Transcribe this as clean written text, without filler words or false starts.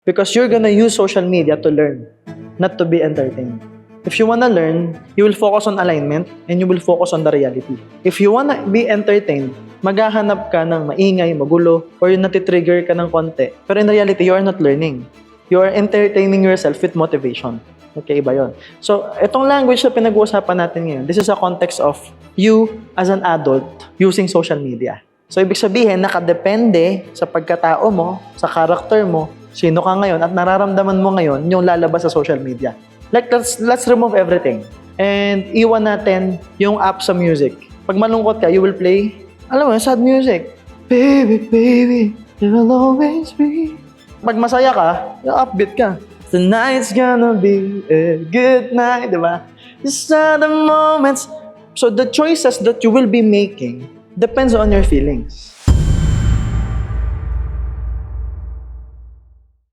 Because you're gonna use social media to learn, not to be entertained. If you wanna learn, you will focus on alignment and you will focus on the reality. If you wanna be entertained, maghahanap ka ng maingay, magulo, or yung natitrigger ka ng konti. Pero in reality, you are not learning. You are entertaining yourself with motivation. Okay, iba yun. So, itong language na pinag-uusapan natin ngayon, this is a context of you as an adult using social media. So, ibig sabihin, nakadepende sa pagkatao mo, sa karakter mo, sino ka ngayon, at nararamdaman mo ngayon yung lalabas sa social media. Like, let's remove everything. And iwan natin yung app sa music. Pag malungkot ka, you will play, alam mo, sad music. Baby, baby, you will always be. Pag masaya ka, yung upbeat ka. Tonight's gonna be a good night, di ba? These are the moments. So the choices that you will be making depends on your feelings.